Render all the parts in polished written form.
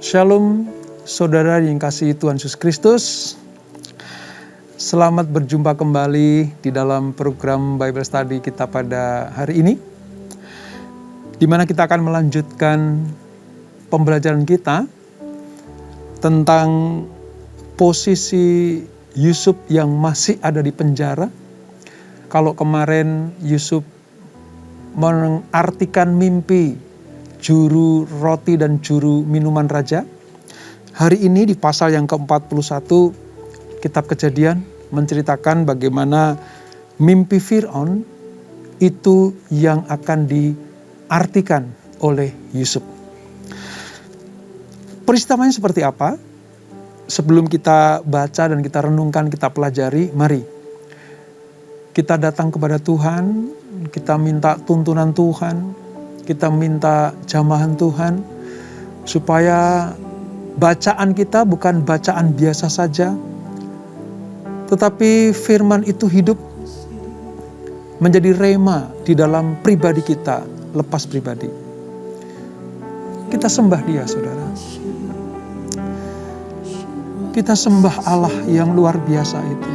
Shalom, saudara yang kasih Tuhan Yesus Kristus. Selamat berjumpa kembali di dalam program Bible Study kita pada hari ini, di mana kita akan melanjutkan pembelajaran kita tentang posisi Yusuf yang masih ada di penjara. Kalau kemarin Yusuf mengartikan mimpi juru roti dan juru minuman raja, hari ini di pasal yang ke-41 kitab Kejadian menceritakan bagaimana mimpi Fir'aun itu yang akan diartikan oleh Yusuf. Peristiwanya seperti apa? Sebelum kita baca dan kita renungkan, kita pelajari, mari kita datang kepada Tuhan, kita minta tuntunan Tuhan, kita minta jamahan Tuhan, supaya bacaan kita bukan bacaan biasa saja, tetapi firman itu hidup menjadi rema di dalam pribadi kita, lepas pribadi. Kita sembah Dia, saudara. Kita sembah Allah yang luar biasa itu.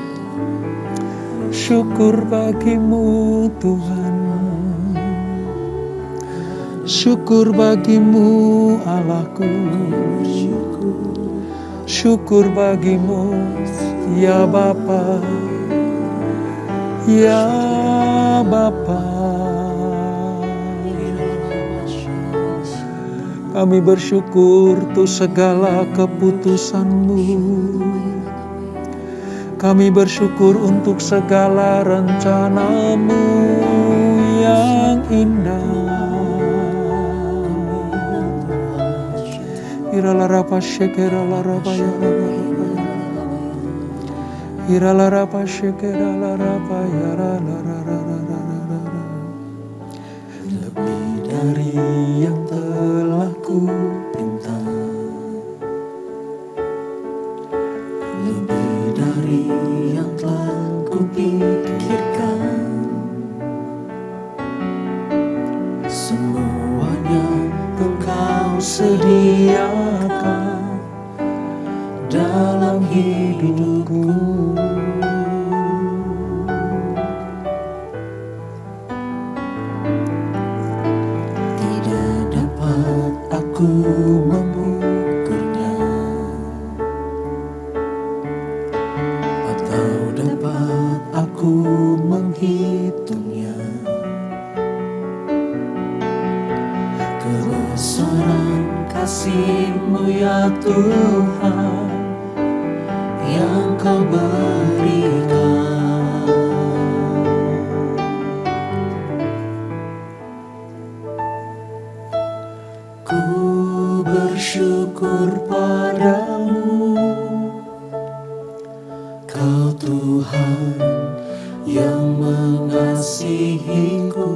Syukur bagimu Tuhan, syukur bagimu Allahku, syukur bagimu ya Bapa, ya Bapa. Kami bersyukur untuk segala keputusan-Mu. Kami bersyukur untuk segala rencana-Mu yang indah. Iralarapa shekeralarapa yararapa, iralarapa shekeralarapa yararararararara. Lebih dari yang telah ku pinta, lebih dari yang telah ku pikirkan, semuanya Engkau sediakan dalam hidupku. Tidak dapat aku mengukurnya, atau dapat aku menghitungnya. Kebesaran kasih-Mu ya Tuhan yang Kau berikan. Ku bersyukur padamu, Kau Tuhan yang mengasihiku.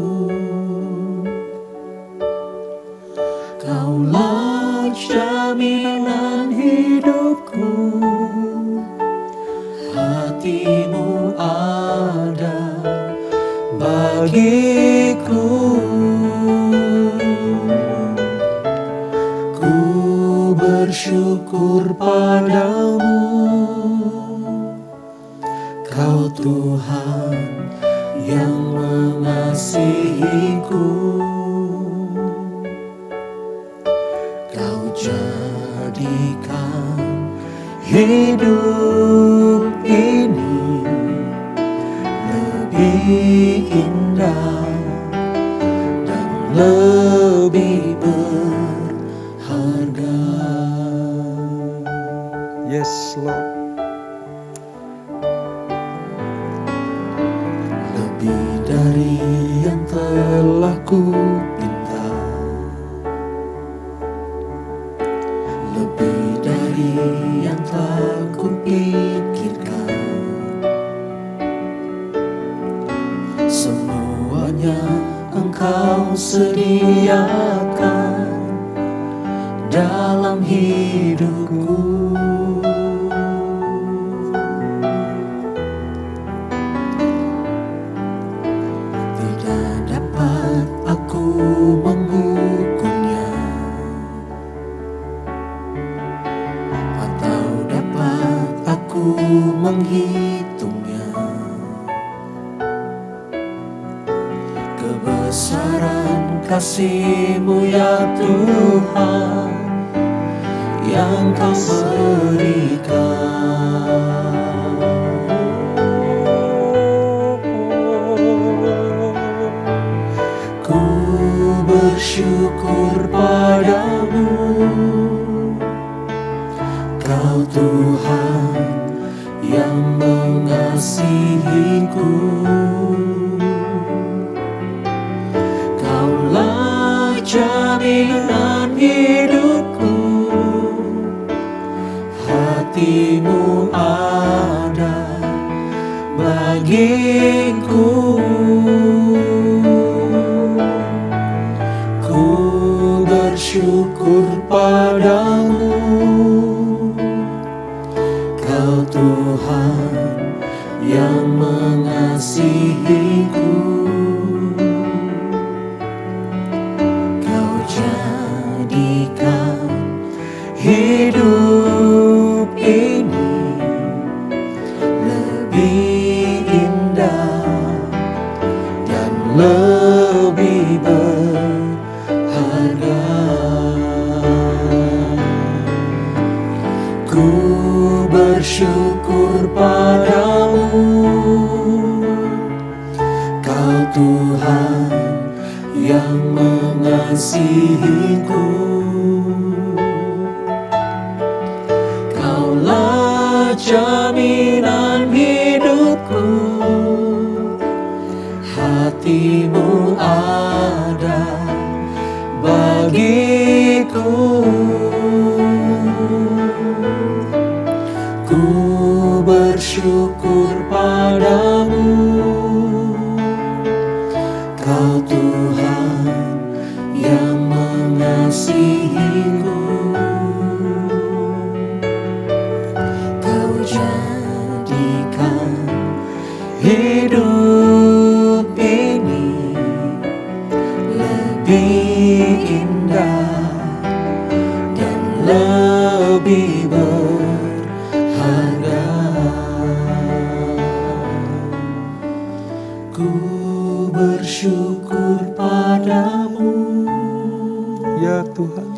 Kaulah jaminan hidupku, hati-Mu ada bagiku. Ku bersyukur padamu, Kau Tuhan yang mengasihiku. Jadikan hidup ini lebih indah dan lebih berharga. Yes, Lord. Lebih dari yang telah ku pinta, lebih dari yang telah ku pikirkan, semuanya Engkau sediakan dalam hidupku. Tidak dapat aku mengukurnya, menghitungnya, kebesaran kasih-Mu ya Tuhan yang Kau berikan. Ku bersyukur padamu, Kau Tuhan yang mengasihiku. Kaulah jaminan hidupku, hati-Mu ada bagiku. Ku bersyukur padamu, Kau Tuhan yang mengasihiku. Kau jadikan hidup ini lebih indah dan lebih berharga. Ku bersyukur padamu, Kau Tuhan yang mengasihiku. Kaulah jaminan hidupku, hati-Mu ada bagiku. Ku bersyukur padamu, Kau Tuhan yang mengasihiku. Kau jadikan hidup ini lebih indah dan lebih berharga. Ku bersyukur padamu, Ya Tuhan,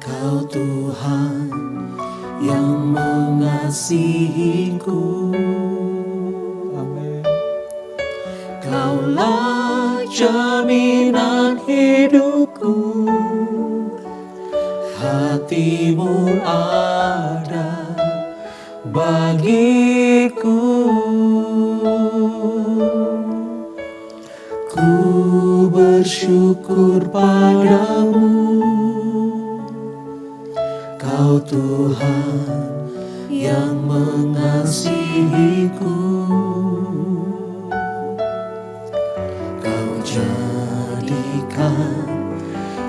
Kau Tuhan yang mengasihiku. amin. Kaulah jaminan hidupku, hati-Mu ada bagiku. Ku bersyukur padamu, Kau Tuhan yang mengasihiku. Kau jadikan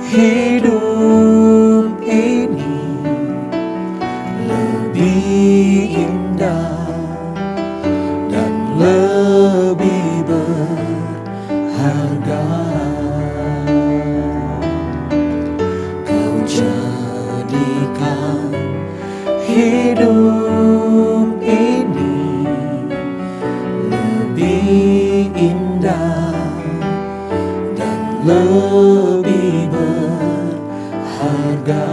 hidup ini lebih indah dan lebih berharga. Kau jadikan hidup ini lebih indah dan lebih berharga.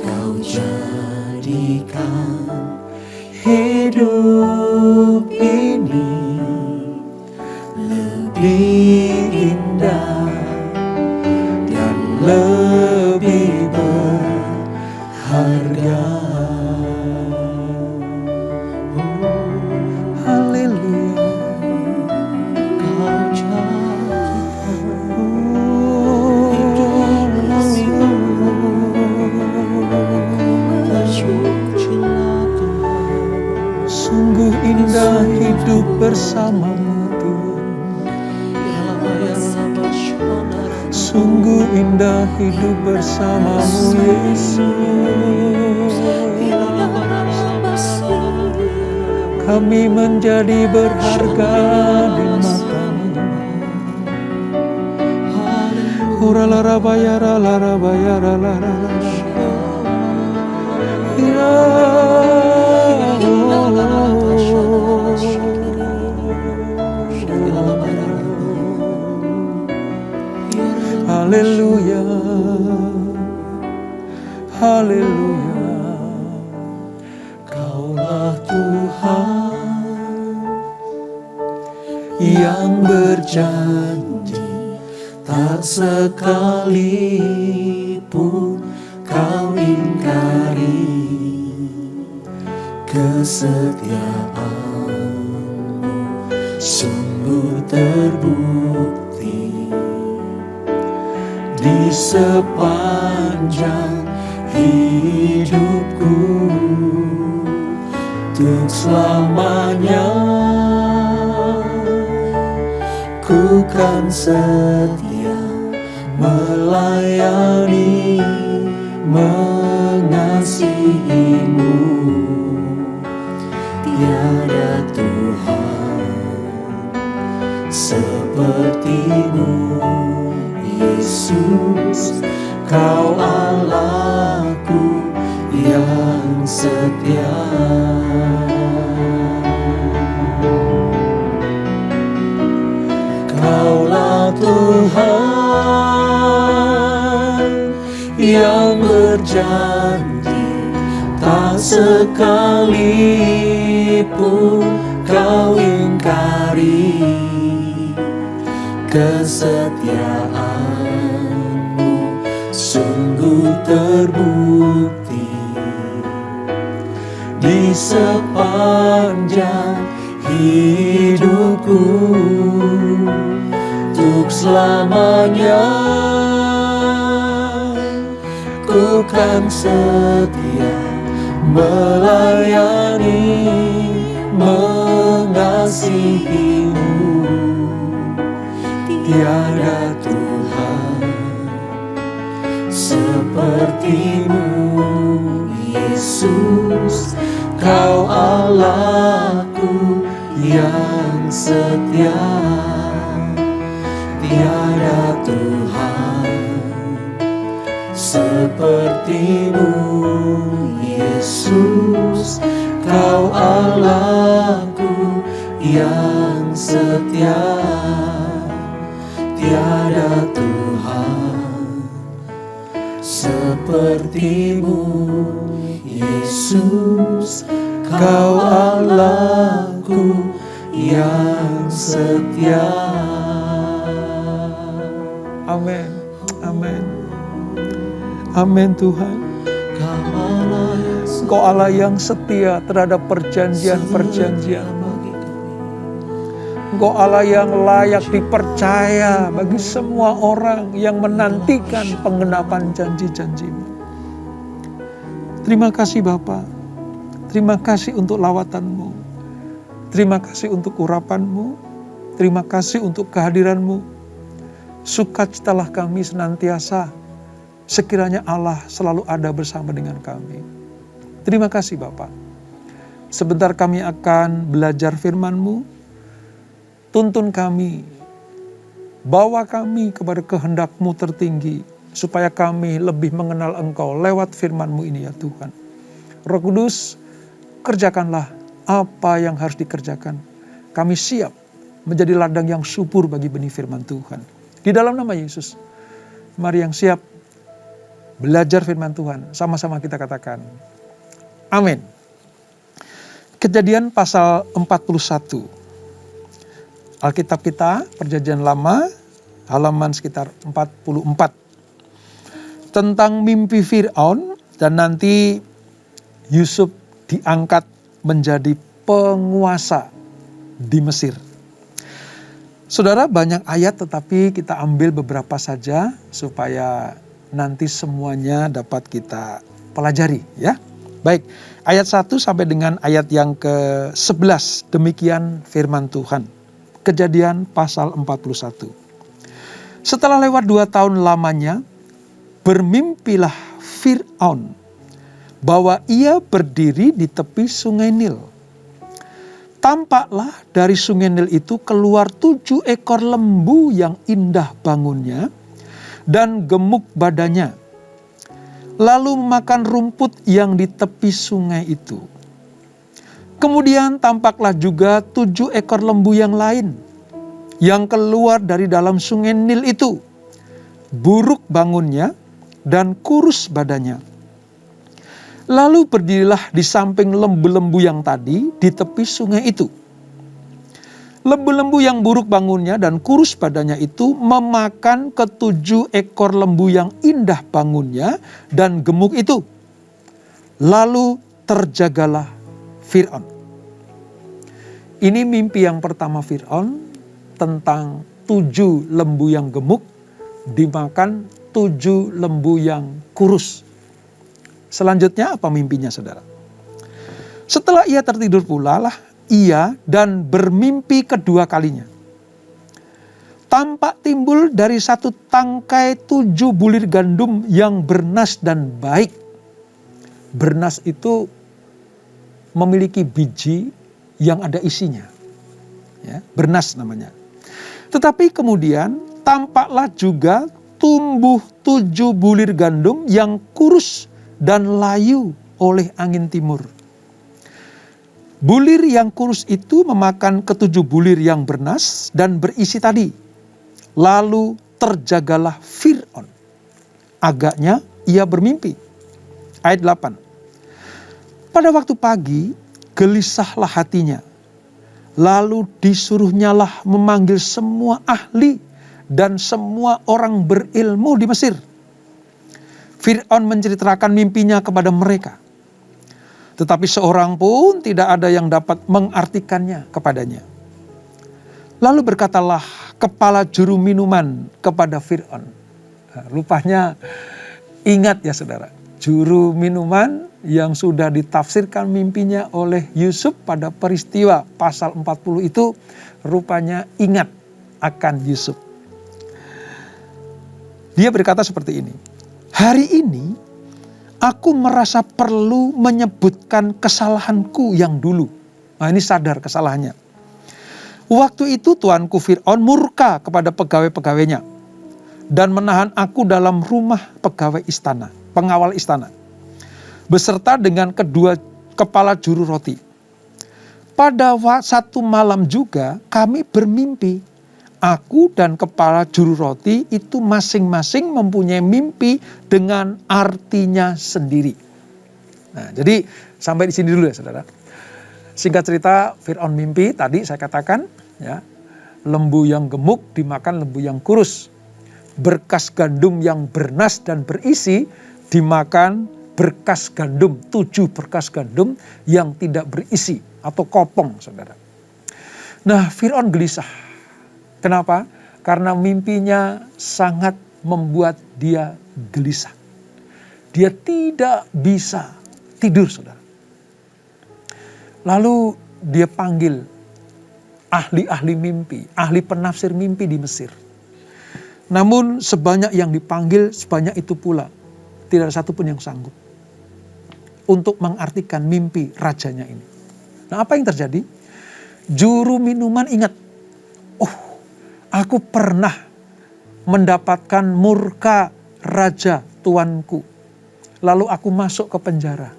Kau jadikan hidup ini lebih indah dan lebih berharga. Haleluya. Kau jadikan hidup terpujilah Tuhan. Sungguh indah hidup bersamamu Tuhan. Sungguh indah hidup bersamamu Yesus. Kami menjadi berharga di mata-Mu. Hura lara bayara lara bayara lara lara. Haleluya, haleluya. Kaulah Tuhan yang berjanji, tak sekalipun kau ingkari kesetiaanmu, sungguh terbukti di sepanjang hidupku. Untuk selamanya ku kan setia melayani, mengasihimu. Tiada Tuhan sepertimu, Yesus, Kau Allahku yang setia. Kaulah Tuhan yang berjanji, tak sekalipun kau ingkari kesetiaanmu, sungguh terbukti di sepanjang hidupku. Untuk selamanya ku kan setia melayani, mengasihimu. Tiada Tuhan sepertimu, Yesus, Kau Allahku yang setia. Tiada Tuhan sepertimu, Yesus, Kau Allahku yang setia. Tiada Tuhan sepertimu, Yesus, Kau Allahku yang setia. Amin, amin, amin Tuhan. Engkau Allah yang setia terhadap perjanjian-perjanjian. Engkau Allah yang layak dipercaya bagi semua orang yang menantikan penggenapan janji-janji-Mu. Terima kasih Bapa. Terima kasih untuk lawatan-Mu. Terima kasih untuk urapan-Mu. Terima kasih untuk kehadiran-Mu. Sukacitalah kami senantiasa, sekiranya Allah selalu ada bersama dengan kami. Terima kasih Bapa. Sebentar kami akan belajar firman-Mu. Tuntun kami, bawa kami kepada kehendak-Mu tertinggi, supaya kami lebih mengenal Engkau lewat firman-Mu ini ya Tuhan. Roh Kudus, kerjakanlah apa yang harus dikerjakan. Kami siap menjadi ladang yang subur bagi benih firman Tuhan. Di dalam nama Yesus, mari yang siap belajar firman Tuhan, sama-sama kita katakan, amin. Kejadian pasal 41. Alkitab kita, Perjanjian Lama, halaman sekitar 44. Tentang mimpi Fir'aun dan nanti Yusuf diangkat menjadi penguasa di Mesir. Saudara, banyak ayat tetapi kita ambil beberapa saja supaya nanti semuanya dapat kita pelajari ya. Baik, ayat 1 sampai dengan ayat yang ke-11. Demikian firman Tuhan. Kejadian pasal 41. Setelah lewat 2 tahun lamanya, bermimpilah Fir'aun bahwa ia berdiri di tepi sungai Nil. Tampaklah dari sungai Nil itu keluar 7 ekor lembu yang indah bangunnya dan gemuk badannya. lalu memakan rumput yang di tepi sungai itu. Kemudian tampaklah juga 7 ekor lembu yang lain yang keluar dari dalam sungai Nil itu, buruk bangunnya dan kurus badannya. Lalu berdirilah di samping lembu-lembu yang tadi di tepi sungai itu. Lembu-lembu yang buruk bangunnya dan kurus badannya itu memakan ke-7 ekor lembu yang indah bangunnya dan gemuk itu. Lalu terjagalah Fir'aun. Ini mimpi yang pertama Fir'aun tentang 7 lembu yang gemuk dimakan 7 lembu yang kurus. Selanjutnya apa mimpinya, saudara? Setelah ia tertidur pula lah ia dan bermimpi kedua kalinya. Tampak timbul dari satu tangkai 7 bulir gandum yang bernas dan baik. Bernas itu memiliki biji yang ada isinya. Ya, bernas namanya. Tetapi kemudian tampaklah juga tumbuh 7 bulir gandum yang kurus dan layu oleh angin timur. Bulir yang kurus itu memakan ke-7 bulir yang bernas dan berisi tadi. Lalu terjagalah Fir'aun. Agaknya ia bermimpi. Ayat 8. Pada waktu pagi, gelisahlah hatinya. Lalu disuruhnyalah memanggil semua ahli dan semua orang berilmu di Mesir. Fir'aun menceritakan mimpinya kepada mereka. Tetapi seorang pun tidak ada yang dapat mengartikannya kepadanya. Lalu berkatalah kepala juru minuman kepada Fir'aun. Nah, rupanya ingat ya saudara, juru minuman yang sudah ditafsirkan mimpinya oleh Yusuf pada peristiwa pasal 40 itu rupanya ingat akan Yusuf. Dia berkata seperti ini, hari ini aku merasa perlu menyebutkan kesalahanku yang dulu. Nah, ini sadar kesalahannya. Waktu itu tuanku Fir'aun murka kepada pegawai-pegawainya dan menahan aku dalam rumah pegawai istana, pengawal istana, beserta dengan kedua kepala juru roti. Pada satu malam juga kami bermimpi. Aku dan kepala juru roti itu masing-masing mempunyai mimpi dengan artinya sendiri. Nah, jadi sampai di sini dulu ya saudara. Singkat cerita, Fir'aun mimpi tadi saya katakan ya, lembu yang gemuk dimakan lembu yang kurus. Berkas gandum yang bernas dan berisi dimakan berkas gandum, 7 berkas gandum yang tidak berisi atau kopong saudara. Nah, Fir'aun gelisah. Kenapa? Karena mimpinya sangat membuat dia gelisah. Dia tidak bisa tidur, saudara. Lalu dia panggil ahli-ahli mimpi, ahli penafsir mimpi di Mesir. Namun sebanyak yang dipanggil, sebanyak itu pula tidak ada satupun yang sanggup untuk mengartikan mimpi rajanya ini. Nah, apa yang terjadi? Juru minuman ingat, aku pernah mendapatkan murka raja tuanku. Lalu aku masuk ke penjara.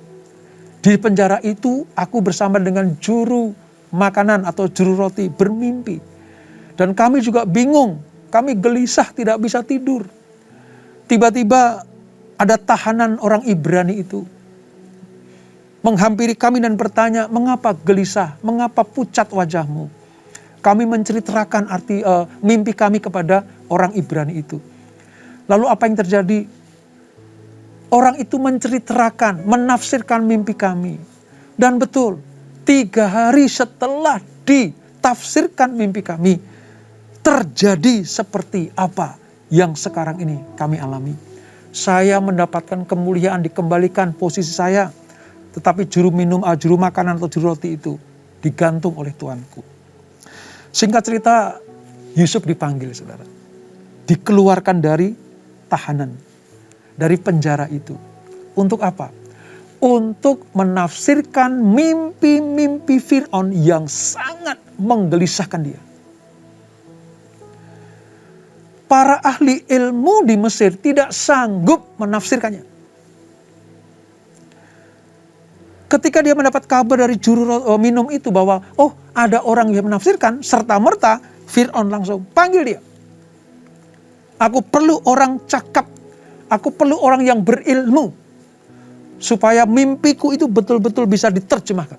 Di penjara itu aku bersama dengan juru makanan atau juru roti bermimpi. Dan kami juga bingung, kami gelisah tidak bisa tidur. Tiba-tiba ada tahanan orang Ibrani itu menghampiri kami dan bertanya, mengapa gelisah, mengapa pucat wajahmu? Kami menceritakan arti mimpi kami kepada orang Ibrani itu. Lalu apa yang terjadi? Orang itu menceritakan, menafsirkan mimpi kami. Dan betul, 3 hari setelah ditafsirkan mimpi kami, terjadi seperti apa yang sekarang ini kami alami. Saya mendapatkan kemuliaan, dikembalikan posisi saya. Tetapi juru makanan atau juru roti itu digantung oleh tuanku. Singkat cerita, Yusuf dipanggil, saudara. Dikeluarkan dari tahanan, dari penjara itu. Untuk apa? Untuk menafsirkan mimpi-mimpi Fir'aun yang sangat menggelisahkan dia. Para ahli ilmu di Mesir tidak sanggup menafsirkannya. Ketika dia mendapat kabar dari juru minum itu bahwa ada orang yang menafsirkan, serta-merta Fir'aun langsung panggil dia. Aku perlu orang cakap, aku perlu orang yang berilmu, supaya mimpiku itu betul-betul bisa diterjemahkan.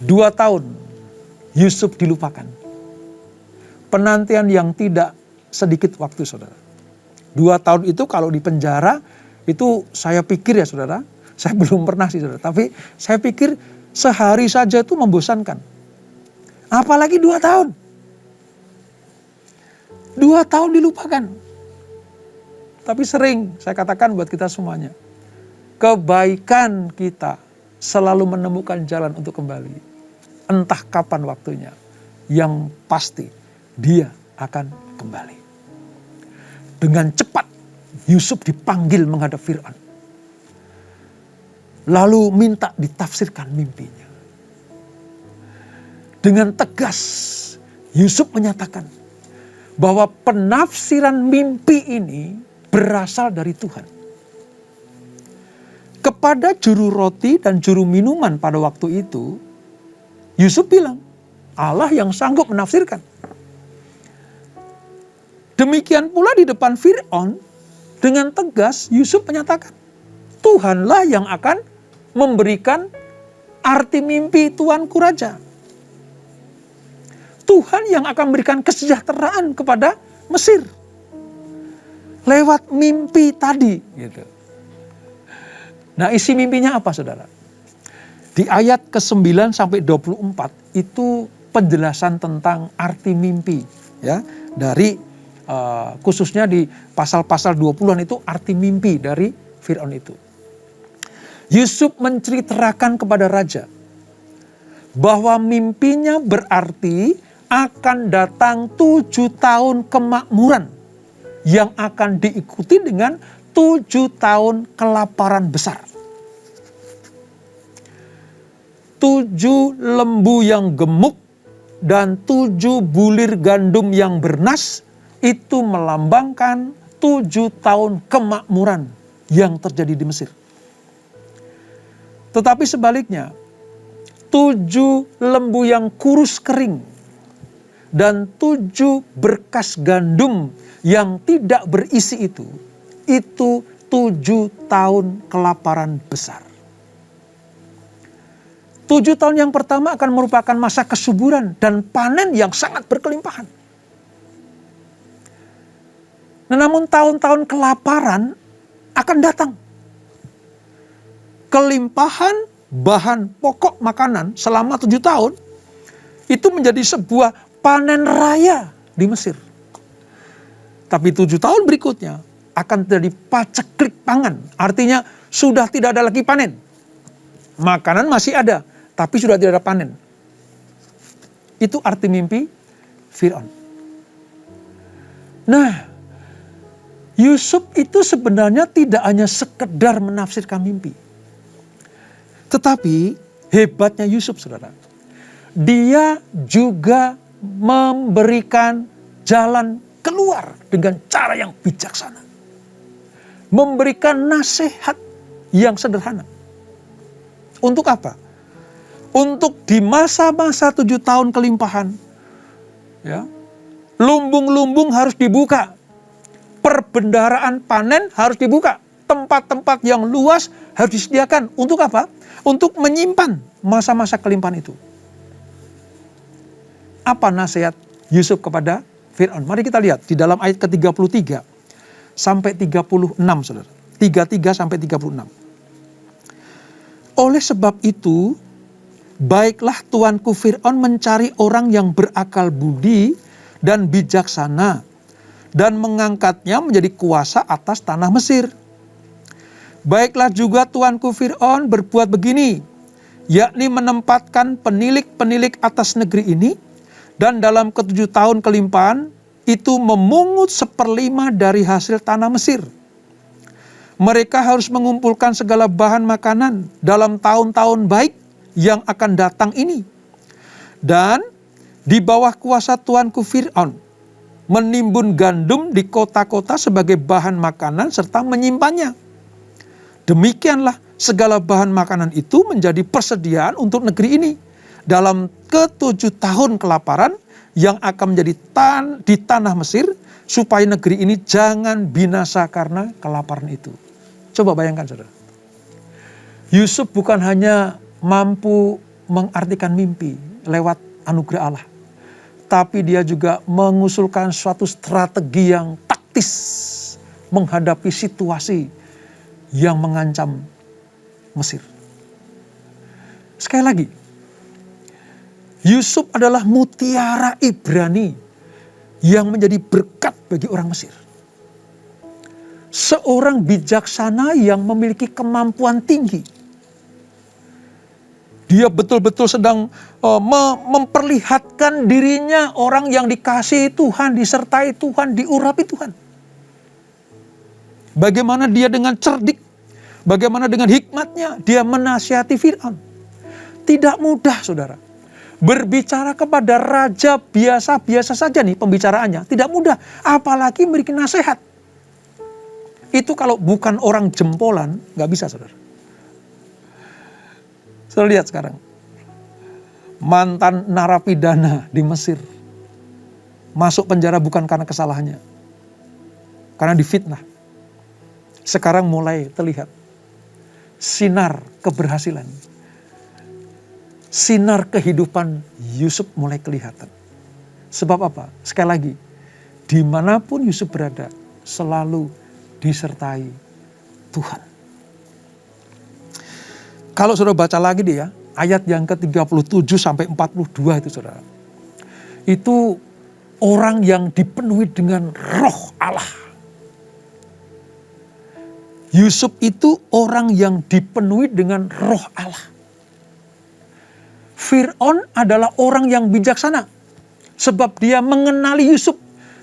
2 tahun Yusuf dilupakan. Penantian yang tidak sedikit waktu, saudara. 2 tahun itu kalau di penjara, itu saya pikir ya saudara, saya belum pernah sih saudara, tapi saya pikir sehari saja itu membosankan. Apalagi 2 tahun. 2 tahun dilupakan. Tapi sering saya katakan buat kita semuanya, kebaikan kita selalu menemukan jalan untuk kembali. Entah kapan waktunya, yang pasti dia akan kembali. Dengan cepat Yusuf dipanggil menghadap Fir'aun. Lalu minta ditafsirkan mimpinya. Dengan tegas Yusuf menyatakan bahwa penafsiran mimpi ini berasal dari Tuhan. Kepada juru roti dan juru minuman pada waktu itu, Yusuf bilang, Allah yang sanggup menafsirkan. Demikian pula di depan Fir'aun, dengan tegas Yusuf menyatakan, Tuhanlah yang akan memberikan arti mimpi Tuanku Raja. Tuhan yang akan memberikan kesejahteraan kepada Mesir. Lewat mimpi tadi. Gitu. Nah, isi mimpinya apa saudara? Di ayat ke-9 sampai 24 itu penjelasan tentang arti mimpi. Ya, dari khususnya di pasal-pasal 20-an itu arti mimpi dari Fir'aun itu. Yusuf menceritakan kepada raja bahwa mimpinya berarti akan datang 7 tahun kemakmuran yang akan diikuti dengan 7 tahun kelaparan besar. 7 lembu yang gemuk dan 7 bulir gandum yang bernas itu melambangkan 7 tahun kemakmuran yang terjadi di Mesir. Tetapi sebaliknya, 7 lembu yang kurus kering dan 7 berkas gandum yang tidak berisi itu 7 tahun kelaparan besar. 7 tahun yang pertama akan merupakan masa kesuburan dan panen yang sangat berkelimpahan. Nah, namun tahun-tahun kelaparan akan datang. Kelimpahan bahan pokok makanan selama 7 tahun itu menjadi sebuah panen raya di Mesir. Tapi 7 tahun berikutnya akan terjadi paceklik pangan. Artinya sudah tidak ada lagi panen. Makanan masih ada, tapi sudah tidak ada panen. Itu arti mimpi Fir'aun. Nah, Yusuf itu sebenarnya tidak hanya sekedar menafsirkan mimpi. Tetapi hebatnya Yusuf, saudara. Dia juga memberikan jalan keluar dengan cara yang bijaksana. Memberikan nasihat yang sederhana. Untuk apa? Untuk di masa-masa 7 tahun kelimpahan, ya, lumbung-lumbung harus dibuka. Perbendaharaan panen harus dibuka. Tempat-tempat yang luas harus disediakan. Untuk apa? Untuk menyimpan masa-masa kelimpahan itu. Apa nasihat Yusuf kepada Fir'aun? Mari kita lihat di dalam ayat ke-33 sampai 36, saudara. 33 sampai 36. Oleh sebab itu, baiklah tuanku Fir'aun mencari orang yang berakal budi dan bijaksana, dan mengangkatnya menjadi kuasa atas tanah Mesir. Baiklah juga tuanku Fir'aun berbuat begini, yakni menempatkan penilik-penilik atas negeri ini, dan dalam ke-7 tahun kelimpahan itu memungut 1/5 dari hasil tanah Mesir. Mereka harus mengumpulkan segala bahan makanan dalam tahun-tahun baik yang akan datang ini. Dan di bawah kuasa tuanku Fir'aun, menimbun gandum di kota-kota sebagai bahan makanan serta menyimpannya. Demikianlah segala bahan makanan itu menjadi persediaan untuk negeri ini dalam ke-7 tahun kelaparan yang akan menjadi di tanah Mesir, supaya negeri ini jangan binasa karena kelaparan itu. Coba bayangkan saudara. Yusuf bukan hanya mampu mengartikan mimpi lewat anugerah Allah, tapi dia juga mengusulkan suatu strategi yang taktis menghadapi situasi yang mengancam Mesir. Sekali lagi, Yusuf adalah mutiara Ibrani yang menjadi berkat bagi orang Mesir. Seorang bijaksana yang memiliki kemampuan tinggi. Dia betul-betul sedang memperlihatkan dirinya orang yang dikasihi Tuhan, disertai Tuhan, diurapi Tuhan. Bagaimana dia dengan cerdik, bagaimana dengan hikmatnya dia menasihati Fir'aun. Tidak mudah saudara. Berbicara kepada raja biasa-biasa saja nih pembicaraannya. Tidak mudah, apalagi memberikan nasihat. Itu kalau bukan orang jempolan, gak bisa saudara. Saudara lihat sekarang. Mantan narapidana di Mesir. Masuk penjara bukan karena kesalahannya. Karena difitnah. Sekarang mulai terlihat. Sinar keberhasilan. Sinar kehidupan Yusuf mulai kelihatan. Sebab apa? Sekali lagi, dimanapun Yusuf berada, selalu disertai Tuhan. Kalau saudara baca lagi dia, ayat yang ke-37 sampai 42 itu saudara. Itu orang yang dipenuhi dengan roh Allah. Yusuf itu orang yang dipenuhi dengan roh Allah. Fir'aun adalah orang yang bijaksana. Sebab dia mengenali Yusuf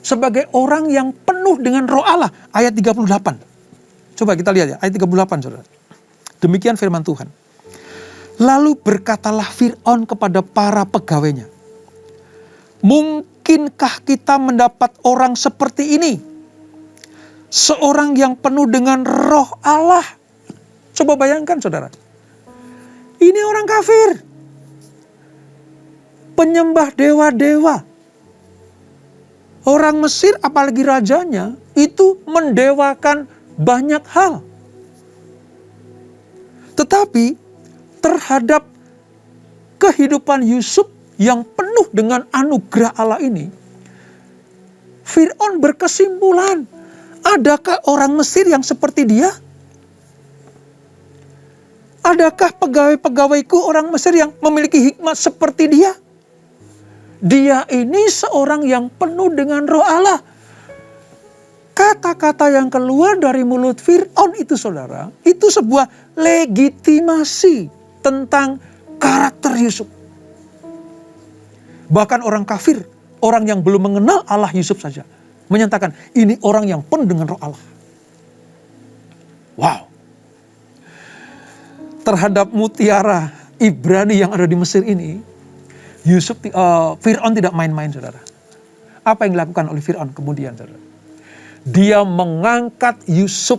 sebagai orang yang penuh dengan roh Allah. Ayat 38. Coba kita lihat ya, ayat 38 saudara. Demikian firman Tuhan. Lalu berkatalah Fir'aun kepada para pegawainya. Mungkinkah kita mendapat orang seperti ini? Seorang yang penuh dengan roh Allah. Coba bayangkan saudara. Ini orang kafir. Penyembah dewa-dewa. Orang Mesir apalagi rajanya itu mendewakan banyak hal. Tetapi terhadap kehidupan Yusuf yang penuh dengan anugerah Allah ini, Fir'aun berkesimpulan, adakah orang Mesir yang seperti dia? Adakah pegawai-pegawaiku orang Mesir yang memiliki hikmat seperti dia? Dia ini seorang yang penuh dengan roh Allah. Kata-kata yang keluar dari mulut Fir'aun itu saudara, itu sebuah legitimasi tentang karakter Yusuf. Bahkan orang kafir, orang yang belum mengenal Allah Yusuf saja, menyatakan ini orang yang penuh dengan roh Allah. Wow. Terhadap mutiara Ibrani yang ada di Mesir ini, Fir'aun tidak main-main saudara. Apa yang dilakukan oleh Fir'aun kemudian saudara? Dia mengangkat Yusuf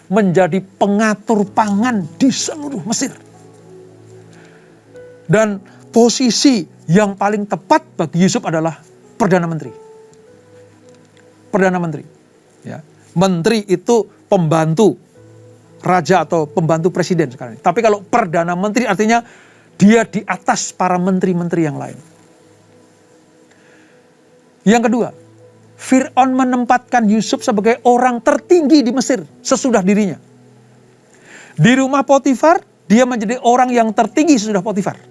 menjadi pengatur pangan di seluruh Mesir. Dan posisi yang paling tepat bagi Yusuf adalah Perdana Menteri. Perdana Menteri. Ya. Menteri itu pembantu raja atau pembantu presiden sekarang. Tapi kalau Perdana Menteri artinya dia di atas para menteri-menteri yang lain. Yang kedua, Fir'aun menempatkan Yusuf sebagai orang tertinggi di Mesir sesudah dirinya. Di rumah Potifar, dia menjadi orang yang tertinggi sesudah Potifar.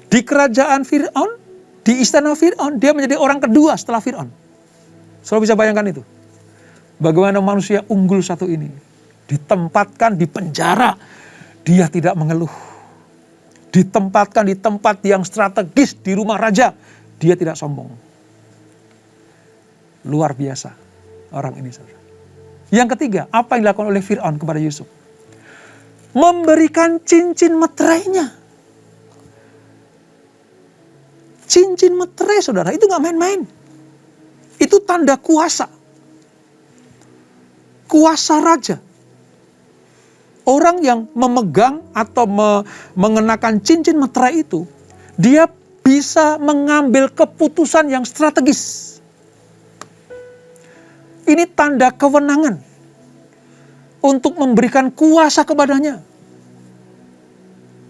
Di kerajaan Fir'aun, di istana Fir'aun, dia menjadi orang kedua setelah Fir'aun. Saudara bisa bayangkan itu. Bagaimana manusia unggul satu ini ditempatkan di penjara, dia tidak mengeluh. Ditempatkan di tempat yang strategis di rumah raja, dia tidak sombong. Luar biasa orang ini saudara. Yang ketiga, apa yang dilakukan oleh Fir'aun kepada Yusuf? Memberikan cincin meterainya. Cincin meterai saudara, itu gak main-main. Itu tanda kuasa. Kuasa raja. Orang yang memegang atau mengenakan cincin meterai itu, dia bisa mengambil keputusan yang strategis. Ini tanda kewenangan untuk memberikan kuasa kepadanya,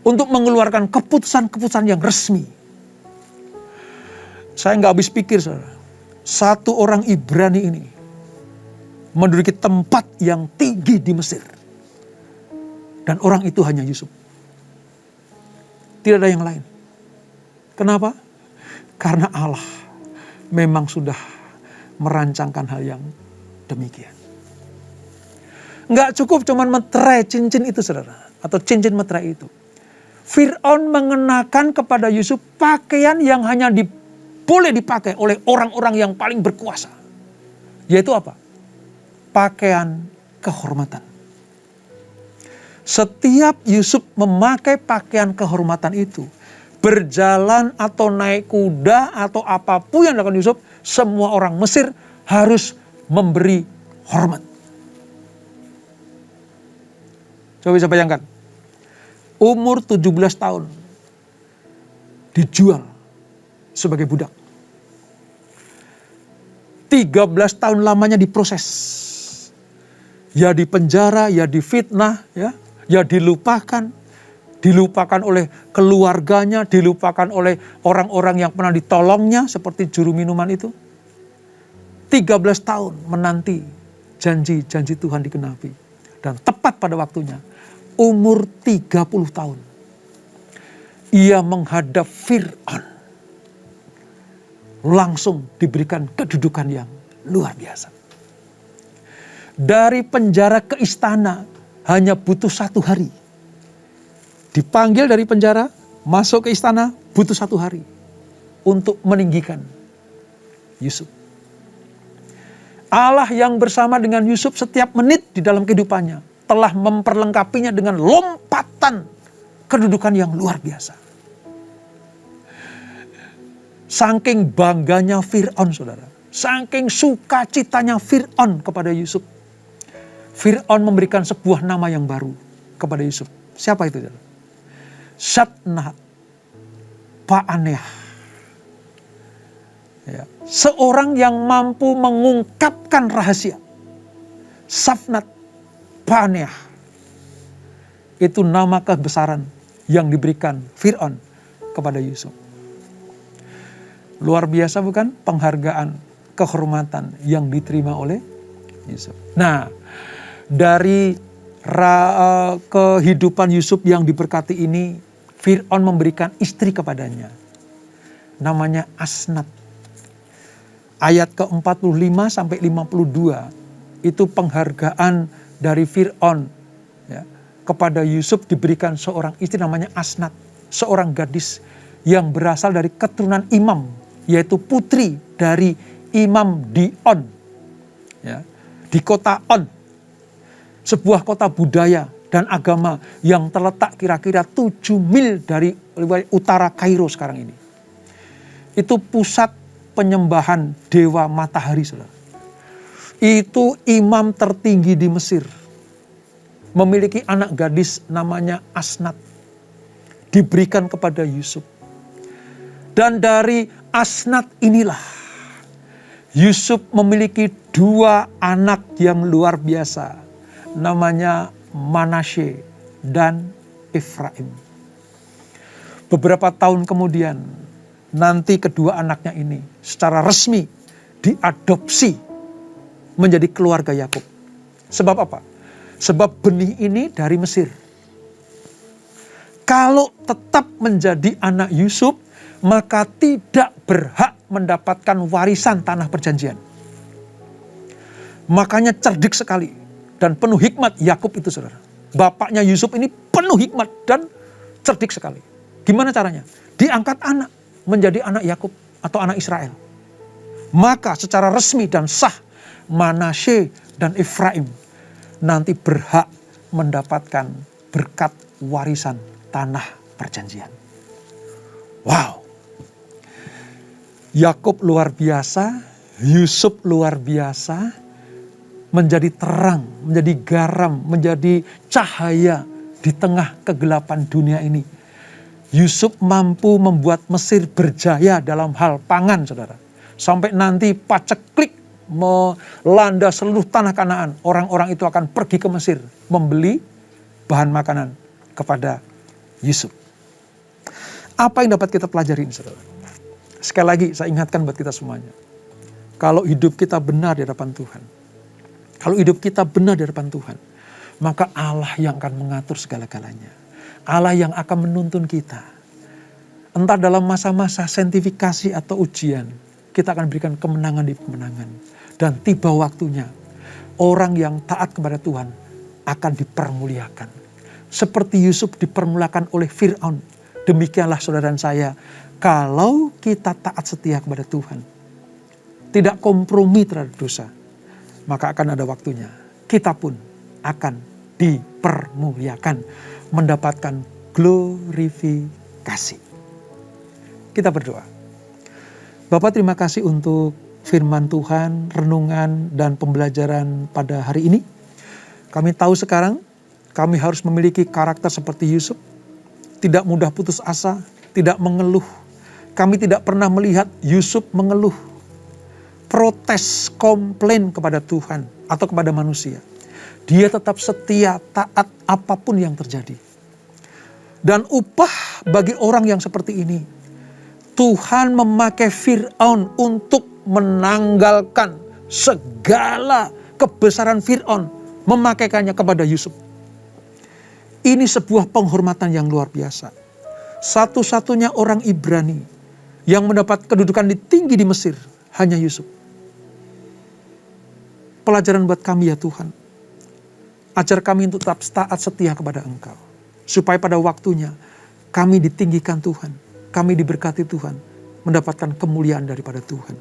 untuk mengeluarkan keputusan-keputusan yang resmi. Saya nggak habis pikir, saudara. Satu orang Ibrani ini menduduki tempat yang tinggi di Mesir. Dan orang itu hanya Yusuf. Tidak ada yang lain. Kenapa? Karena Allah memang sudah merancangkan hal yang demikian. Nggak cukup cuman meterai cincin itu, saudara. Atau cincin meterai itu. Fir'aun mengenakan kepada Yusuf pakaian yang hanya boleh dipakai oleh orang-orang yang paling berkuasa. Yaitu apa? Pakaian kehormatan. Setiap Yusuf memakai pakaian kehormatan itu, berjalan atau naik kuda atau apapun yang dilakukan Yusuf, semua orang Mesir harus memberi hormat. Coba bisa bayangkan. Umur 17 tahun dijual sebagai budak. 13 tahun lamanya diproses. Ya dipenjara, ya difitnah, ya dilupakan. Dilupakan oleh keluarganya, dilupakan oleh orang-orang yang pernah ditolongnya seperti juru minuman itu. 13 tahun menanti janji-janji Tuhan dikenapi. Dan tepat pada waktunya, umur 30 tahun, ia menghadap Fir'aun. Langsung diberikan kedudukan yang luar biasa. Dari penjara ke istana hanya butuh 1 hari. Dipanggil dari penjara, masuk ke istana, butuh 1 hari untuk meninggikan Yusuf. Allah yang bersama dengan Yusuf setiap menit di dalam kehidupannya telah memperlengkapinya dengan lompatan kedudukan yang luar biasa. Saking bangganya Fir'aun, saudara. Saking sukacitanya Fir'aun kepada Yusuf. Fir'aun memberikan sebuah nama yang baru kepada Yusuf. Siapa itu, saudara? Satnat Paaneah. Ya. Seorang yang mampu mengungkapkan rahasia. Satnat Paaneah. Itu nama kebesaran yang diberikan Fir'aun kepada Yusuf. Luar biasa bukan? Penghargaan, kehormatan yang diterima oleh Yusuf. Nah, dari kehidupan Yusuf yang diberkati ini, Fir'aun memberikan istri kepadanya. Namanya Asnat. Ayat ke-45 sampai 52 itu penghargaan dari Fir'aun ya, kepada Yusuf diberikan seorang istri namanya Asnat, seorang gadis yang berasal dari keturunan imam, yaitu putri dari Imam Dion ya, di kota On, sebuah kota budaya dan agama yang terletak kira-kira 7 mil dari utara Kairo sekarang ini. Itu pusat penyembahan dewa matahari, saudara. Itu imam tertinggi di Mesir. Memiliki anak gadis namanya Asnat. Diberikan kepada Yusuf. Dan dari Asnat inilah Yusuf memiliki 2 anak yang luar biasa. Namanya Manasye dan Efraim. Beberapa tahun kemudian, nanti kedua anaknya ini secara resmi diadopsi menjadi keluarga Yakub. Sebab apa? Sebab benih ini dari Mesir. Kalau tetap menjadi anak Yusuf, maka tidak berhak mendapatkan warisan tanah perjanjian. Makanya cerdik sekali dan penuh hikmat Yakub itu, saudara. Bapaknya Yusuf ini penuh hikmat dan cerdik sekali. Gimana caranya? Diangkat anak menjadi anak Yakub atau anak Israel. Maka secara resmi dan sah Manasye dan Efraim nanti berhak mendapatkan berkat warisan tanah perjanjian. Wow. Yakub luar biasa, Yusuf luar biasa, menjadi terang, menjadi garam, menjadi cahaya di tengah kegelapan dunia ini. Yusuf mampu membuat Mesir berjaya dalam hal pangan, saudara. Sampai nanti paceklik melanda seluruh tanah Kanaan. Orang-orang itu akan pergi ke Mesir membeli bahan makanan kepada Yusuf. Apa yang dapat kita pelajari ini, saudara? Sekali lagi saya ingatkan buat kita semuanya. Kalau hidup kita benar di hadapan Tuhan, kalau hidup kita benar di hadapan Tuhan, maka Allah yang akan mengatur segala-galanya. Allah yang akan menuntun kita. Entah dalam masa-masa sanctifikasi atau ujian, kita akan berikan kemenangan di kemenangan. Dan tiba waktunya, orang yang taat kepada Tuhan akan dipermuliakan. Seperti Yusuf dipermuliakan oleh Fir'aun. Demikianlah saudara dan saya, kalau kita taat setia kepada Tuhan, tidak kompromi terhadap dosa, maka akan ada waktunya kita pun akan dipermuliakan, mendapatkan glorifikasi. Kita berdoa. Bapa, terima kasih untuk firman Tuhan, renungan dan pembelajaran pada hari ini. Kami tahu sekarang kami harus memiliki karakter seperti Yusuf, tidak mudah putus asa, tidak mengeluh. Kami tidak pernah melihat Yusuf mengeluh, protes, komplain kepada Tuhan atau kepada manusia. Dia tetap setia, taat apapun yang terjadi. Dan upah bagi orang yang seperti ini, Tuhan memakai Fir'aun untuk menanggalkan segala kebesaran Fir'aun, memakaikannya kepada Yusuf. Ini sebuah penghormatan yang luar biasa. Satu-satunya orang Ibrani yang mendapat kedudukan tinggi di Mesir, hanya Yusuf. Pelajaran buat kami ya Tuhan. Ajar kami untuk tetap taat setia kepada Engkau. Supaya pada waktunya kami ditinggikan Tuhan. Kami diberkati Tuhan. Mendapatkan kemuliaan daripada Tuhan.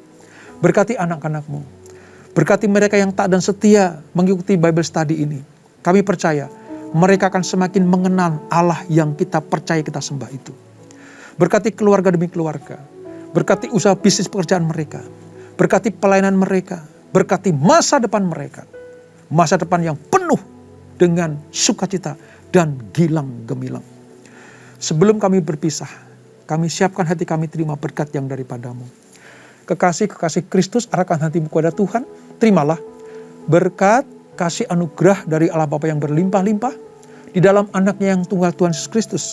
Berkati anak-anak-Mu. Berkati mereka yang taat dan setia mengikuti Bible study ini. Kami percaya mereka akan semakin mengenal Allah yang kita percaya kita sembah itu. Berkati keluarga demi keluarga. Berkati usaha bisnis pekerjaan mereka. Berkati pelayanan mereka. Berkati masa depan mereka. Masa depan yang penuh dengan sukacita dan gilang gemilang. Sebelum kami berpisah, kami siapkan hati kami terima berkat yang daripadamu. Kekasih-kekasih Kristus arahkan hatimu kepada Tuhan. Terimalah berkat, kasih anugerah dari Allah Bapa yang berlimpah-limpah di dalam anaknya yang tunggal Tuhan Yesus Kristus.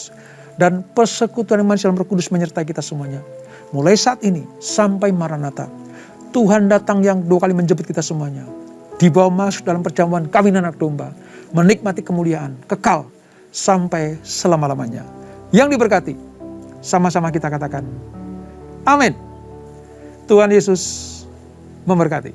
Dan persekutuan manusia dalam Roh Kudus menyertai kita semuanya. Mulai saat ini sampai Maranatha. Tuhan datang yang 2 kali menjemput kita semuanya. Dibawa masuk dalam perjamuan kawin anak domba. Menikmati kemuliaan kekal sampai selama-lamanya. Yang diberkati, sama-sama kita katakan, amin. Tuhan Yesus memberkati.